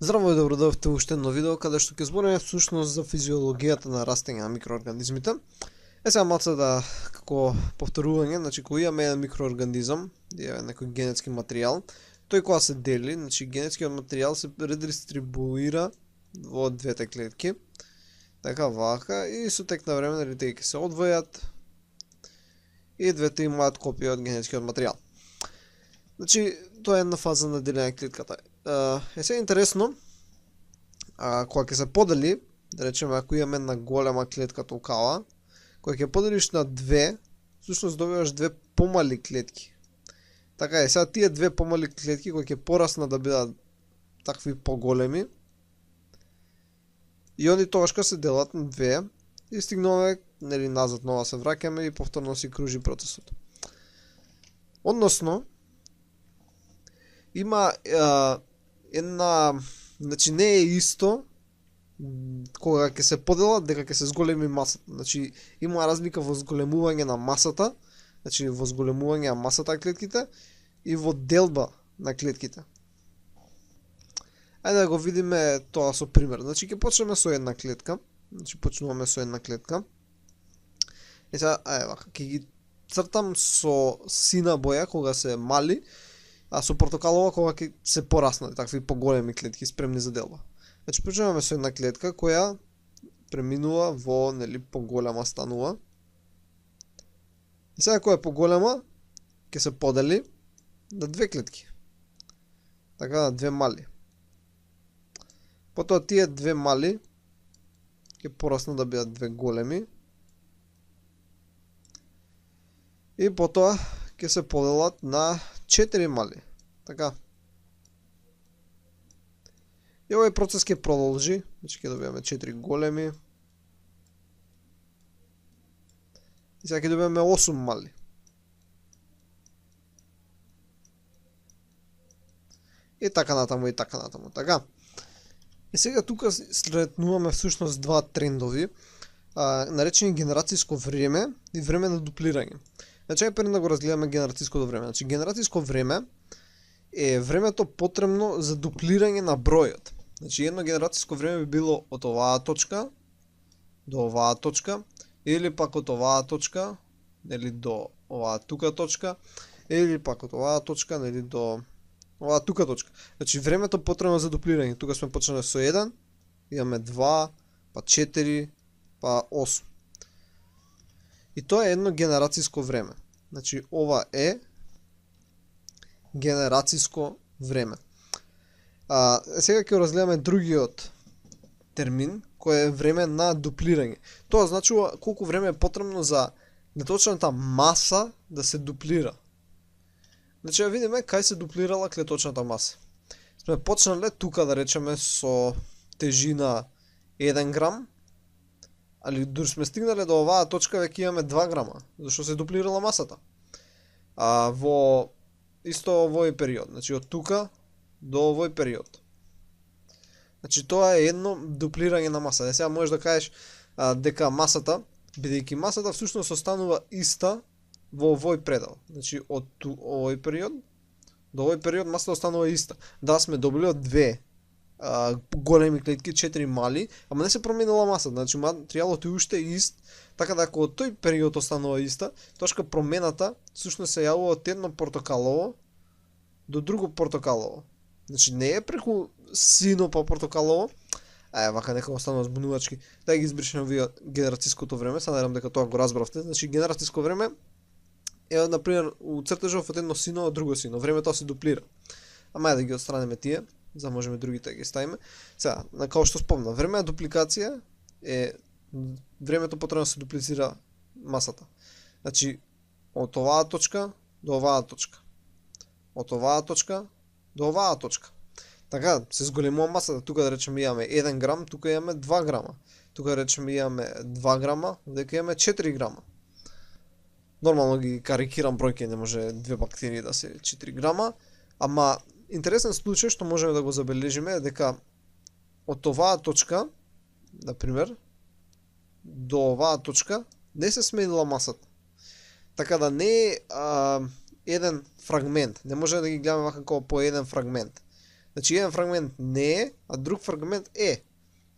Здраво и добро дојдовте во уште едно видео каде што ќе збориме всушност за физиологијата на растење на микроорганизмите. Сега малце да како повторување, значи кога имаме еден микроорганизам, некој генетски материјал, тој кога се дели, значи генетскиот материјал се редистрибуира во двете клетки. Така вака и со тек на време тие ќе се одвојат и двете имаат копија од генетскиот материјал. Значи тоа е една фаза на делење клетката. Сега интересно, кога ќе се подели, да речеме ако имаме една голема клетка толкава, кога ќе поделиш на две, всушност добиваш две помали клетки. Така е, сега тие две помали клетки кои ќе пораснат да бидат такви поголеми, и они тогашка се делат на две и стигнуваме назад нова се враќаме и повторно си кружи процесот. Односно, има една, значи не е исто кога ќе се поделат дека ќе се зголеми масата. Значи има разлика во зголемување на масата, значи во зголемување на масата на клетките и во делба на клетките. Ајде да го видиме тоа со пример. Значи ќе почнеме со една клетка. Значи почнуваме со една клетка. И сега, ќе ги цртам со сина боја кога се мали, а со портокалова кога ќе се пораснат, такви поголеми клетки спремни за делба. Значи почнуваме со една клетка која преминува во, поголема станува. И сега која е поголема, ќе се подели на две клетки. Така на две мали. Потоа тие две мали ќе пораснат да бидат две големи. И потоа ќе се поделат на 4 мали. Така. И овој процес ќе продолжи, значи ќе добиеме 4 големи. И сега ќе добиеме 8 мали. И така натаму, и така натаму. Така. И сега тука сретнуваме всушност два трендови, наречени генерацијско време и време на дуплирање. Значи, пред да го разгледаме генерацијското време. Значи, генерацијско време е времето потребно за дуплирање на бројот. Значи, едно генерацијско време би било од оваа точка до оваа точка, или пак од оваа точка, до оваа тука точка, или пак од оваа точка, до оваа тука точка. Значи, времето потребно за дуплирање. Тука сме почнали со 1, имаме 2, па 4, па 8. И тоа е едно генерацијско време. Значи, ова е генерацијско време. Сега ќе разгледаме другиот термин, кој е време на дуплирање. Тоа значува колку време е потребно за клеточната маса да се дуплира. Значи, видиме кај се дуплирала клеточната маса. Сме почнале тука, да речеме, со тежина 1 грам, али дури сме стигнале до оваа точка, веќе имаме 2 грама, зашто се дуплирала масата. Во исто овој период, значи од тука до овој период. Значи тоа е едно дуплирање на маса. Сега можеш да кажеш дека масата, бидејќи масата всушност останува иста во овој предел. Значи од овој период до овој период масата останува иста. Да, сме добили од две големи клетки, 4 мали, ама не се променила масата, значи материјалот е уште ист, така да ако од тој период останува иста, точка промената всушност се јавува од едно портокалово до друго портокалово. Значи не е преку сино па портокалово, вака некако останува збунувачки. Да ги избришеме вие генерацијското време, се надевам дека тоа го разбравте. Значи генерацијско време е, например, у цртежов од едно сино од друго сино, времето се дуплира. Ама да ги отстранеме тие, за да можеме другите да ги ставиме. Сега, како што спомна, време на дупликација е времето потребно да се дуплицира масата. Значи, од оваа точка до оваа точка. Од оваа точка до оваа точка. Така, се зголемува масата. Тука да речеме имаме 1 грам, тука имаме 2 грама. Тука да речеме имаме 2 грама, дека имаме 4 грама. Нормално ги карикирам бројки, не може две бактерии да се 4 грама, ама интересен случај што можеме да го забележиме е дека од оваа точка, например, до оваа точка не се сменила масата. Така да не е еден фрагмент. Не може да ги гледаме вака како по еден фрагмент. Значи еден фрагмент не е, а друг фрагмент е.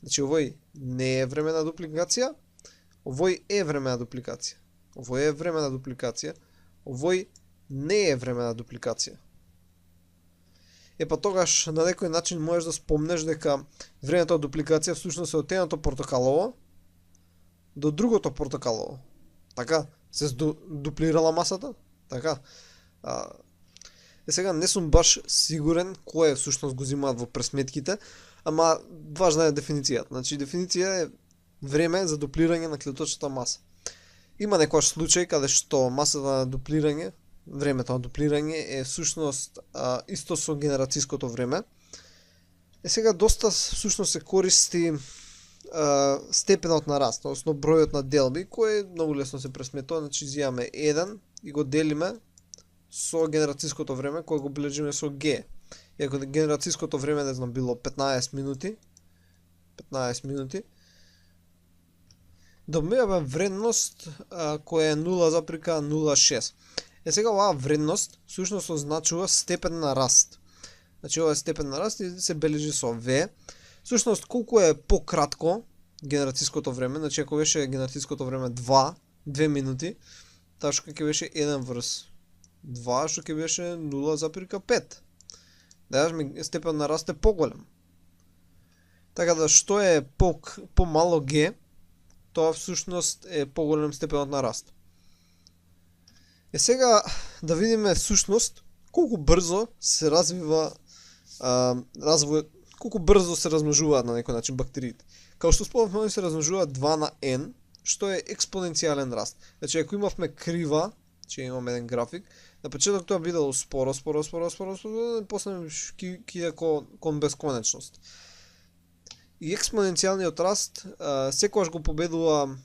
Значи овој не е време на дупликација, овој е време на дупликација. Овој е време на дупликација, овој не е време на дупликација. Па тогаш на некој начин можеш да спомнеш дека времето на дупликација всушност е од едното портокалово до другото портокалово. Така, се дуплирала масата, така. Сега не сум баш сигурен кој всушност го зимаат во пресметките, ама важна е дефиницијата. Значи дефиниција е време за дуплирање на клеточната маса. Има некојаш случај каде што масата на дуплирање, времето на дуплирање е всушност исто со генерацијското време. Сега доста всушност се користи степенот на раст, односно бројот на делби, кој многу лесно се пресметува. Значи зијаме 1 и го делиме со генерацијското време, кој го бележиме со G. И ако генерацијското време, не знам, било 15 минути, добиваме вредност која е 0,06. Сега оваа вредност всушност означува степен на раст. Значи ова е степен на раст и се бележи со V. Всушност колку е пократко генерацијското време, значи ако беше генерацијското време 2 минути, таа што ќе беше 1 врз 2, што ќе беше 0,5. Дадеш степен на раст е поголем. Така да што е помало G, тоа всушност е поголем степенот на раст. Сега да видиме всушност колку брзо се развива колку брзо се размножуваат на некој начин бактериите. Као што спомнавме, они се размножуваат 2 на n, што е експоненцијален раст. Значи ако имавме крива, че имаме еден график, на почеток тоа бидело споро, после ќе кон бесконечност. И експоненцијалниот раст секогаш го победува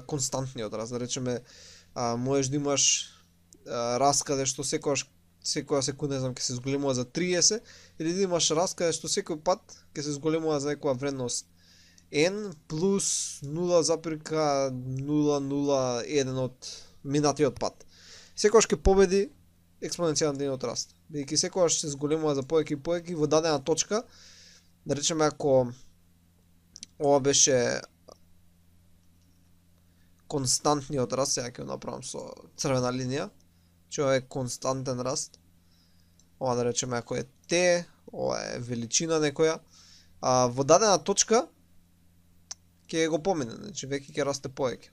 константниот раст. Да речеме, можеш да имаш раст каде што секоја секунда, не знам, ќе се зголемува за 30, или да имаш раст каде што секој пат ќе се зголемува за некоја вредност n плюс 0,001 од минатиот пат. Секогаш ќе победи експоненцијалниот раст. Бидејќи секогаш се зголемува за повеќе и повеќе во дадена точка. Да речеме, ако ова беше константниот раст, сега ќе го направам со црвена линија, че ова е константен раст. Ова да речеме ако е t, ова е величина некоја, во дадена точка ќе го помине, значи веќе ќе расте повеќе.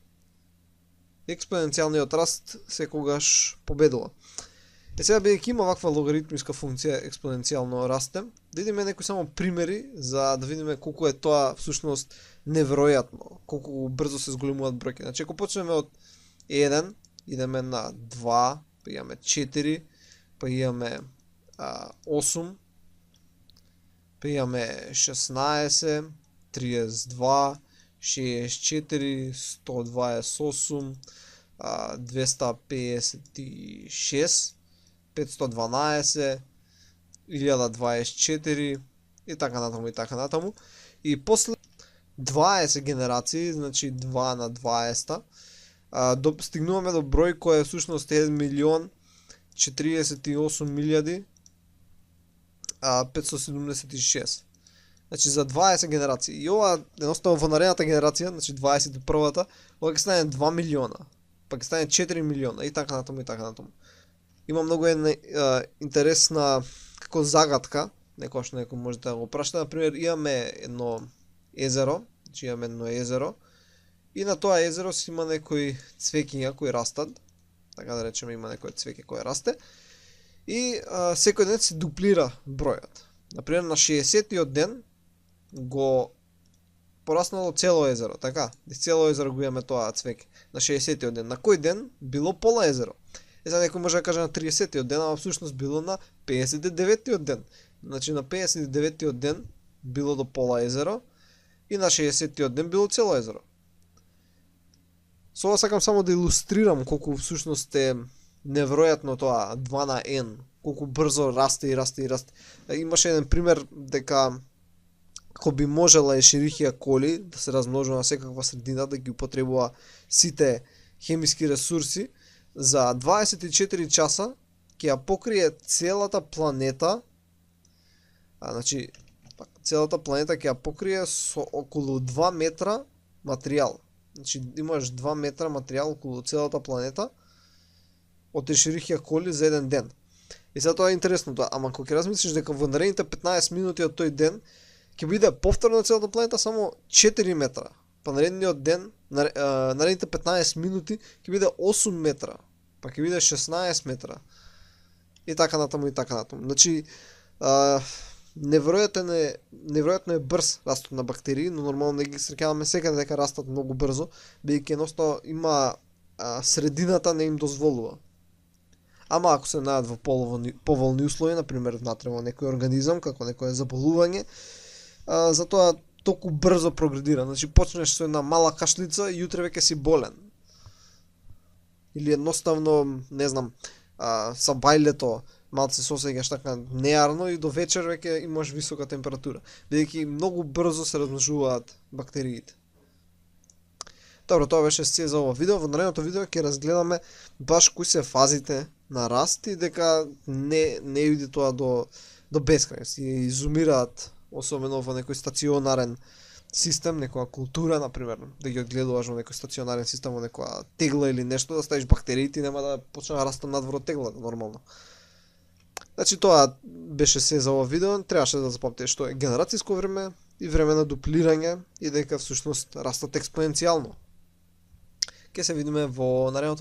Експоненцијалниот раст секогаш победува. Сега бидејќи има ваква логаритмиска функција експоненцијално расте, да видиме некои само примери за да видиме колку е тоа всушност неверојатно, колку брзо се зголемуваат бројки. Значи ако почнеме од 1, идеме на 2, па имаме 4, па имаме 8, па имаме 16, 32, 64, 128, 256, 512, 1024 и така натаму. И после 20 генерации, значи 2 на 20, стигнуваме до број кој е всушност 1.048.576. Значи за 20 генерации. И ова едноставно во наредната генерација, значи 21-та, ова ќе стане 2 милиона, па ќе стане 4 милиона и така натаму. Има многу една интересна како загадка, некојаш некој може да го прашта. Например, имаме едно езеро, значи имаме едно езеро, и на тоа езеро си има некои цвеќиња кои растат, така да речеме, има некој цвеќе кое расте, и секој ден се дуплира бројот. Например, на 60-тиот ден го пораснало цело езеро, така? Цело езеро го имаме тоа цвеќе. На 60-тиот ден. На кој ден било пола езеро? Сега некој може да каже на 30-тиот ден, ама всушност било на 59-тиот ден. Значи на 59-тиот ден било до пола езеро и на 60-тиот ден било цело езеро. Со ова сакам само да илустрирам колку всушност е неверојатно тоа 2 на n, колку брзо расте и расте. Имаше еден пример дека ако би можела ешерихија коли да се размножува на секаква средина, да ги употребува сите хемиски ресурси, за 24 часа ќе ја покрие целата планета Значи, целата планета ќе ја покрие со околу 2 метра материјал. Значи, имаш 2 метра материјал околу целата планета од Ешерихија коли за еден ден. И сега тоа е интересното, ама кога ќе размислиш дека во наредните 15 минути од тој ден ќе биде повторно целата планета само 4 метра. Па наредниот ден, наредните 15 минути ќе биде 8 метра, па ќе биде 16 метра. И така натаму и така натаму. Значи, неверојатно е брз растот на бактерии, но нормално не ги среќаваме секаде дека растат многу брзо, бидејќи едноставно има средината не им дозволува. Ама ако се најдат во поволни услови, например внатре во некој организам, како некое заболување, затоа толку брзо прогредира. Значи почнеш со една мала кашлица и јутре веќе си болен. Или едноставно, не знам, са бајлето малце сосеќаш така неарно и до вечер веќе имаш висока температура, бидејќи многу брзо се размножуваат бактериите. Добро, тоа беше се за ова видео. Во наредното видео ќе разгледаме баш кои се фазите на раст и дека не иде тоа до бескрај. Си изумираат, особено во некој стационарен систем, некоја култура, например, да ги одгледуваш во некој стационарен систем, во некоја тегла или нешто, да ставиш бактериите и нема да почне да растат надвор од теглата, нормално. Значи тоа беше се за ова видео. Требаше да запамтите што е генерацијско време и време на дуплирање и дека всушност растат експоненцијално. Ќе се видиме во наредното